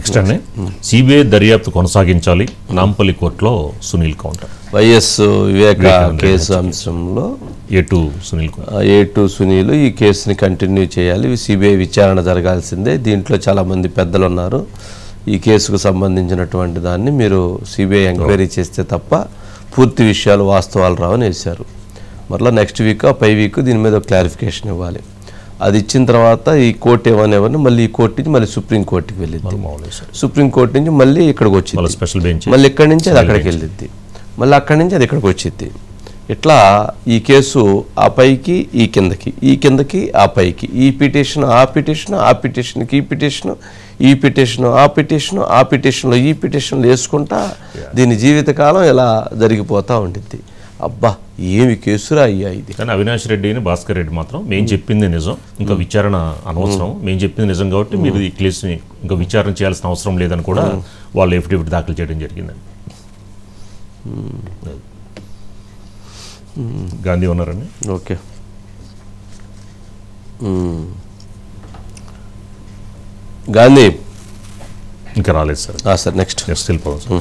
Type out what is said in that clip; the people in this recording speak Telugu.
నెక్స్ట్ అండి సిబిఐ దర్యాప్తు కొనసాగించాలి నాంపల్లి కోర్టులో సునీల్ కౌంటర్. వైఎస్ వివేక కేసు అంశంలో ఏ2 సునీల్ ఈ కేసుని కంటిన్యూ చేయాలి, సిబిఐ విచారణ జరగాల్సిందే, దీంట్లో చాలామంది పెద్దలు ఉన్నారు, ఈ కేసుకు సంబంధించినటువంటి దాన్ని మీరు సిబిఐ ఎంక్వైరీ చేస్తే తప్ప పూర్తి విషయాలు వాస్తవాలు రావని వేశారు. మరలా నెక్స్ట్ వీక్ పై వీక్ దీని మీద క్లారిఫికేషన్ ఇవ్వాలి. అది ఇచ్చిన తర్వాత ఈ కోర్టు ఏమనేవారిని మళ్ళీ ఈ కోర్టు నుంచి మళ్ళీ సుప్రీంకోర్టుకి వెళ్ళింది, సుప్రీంకోర్టు నుంచి మళ్ళీ ఇక్కడికి వచ్చింది, స్పెషల్ బెంచ్ మళ్ళీ ఇక్కడి నుంచి అది అక్కడికి వెళ్ళిద్ది, మళ్ళీ అక్కడి నుంచి అది ఇక్కడికి వచ్చింది. ఇట్లా ఈ కేసు ఆ పైకి ఈ కిందకి ఆ పైకి, ఈ పిటిషన్ ఆ పిటిషన్, ఆ పిటిషన్కి ఈ పిటిషను, ఈ పిటిషన్ ఆ పిటిషను, ఆ పిటిషన్లో ఈ పిటిషన్లు వేసుకుంటా దీని జీవితకాలం ఇలా జరిగిపోతూ ఉండిద్ది. అబ్బా ఏమి కేసురా అయ్యా ఇది. కానీ అవినాష్ రెడ్డిని భాస్కర్ రెడ్డి మాత్రం మేము చెప్పింది నిజం, ఇంకా విచారణ అనవసరం, మేము చెప్పింది నిజం కాబట్టి మీరు ఈ కేసుని ఇంకా విచారణ చేయాల్సిన అవసరం లేదని కూడా వాళ్ళు ఎఫిడవిట్ దాఖలు చేయడం జరిగిందండి. గాంధీ ఉన్నారండి. ఓకే, గాంధీ ఇంకా రాలేదు సార్. సార్ నెక్స్ట్ వెళ్ళిపోదాం సార్.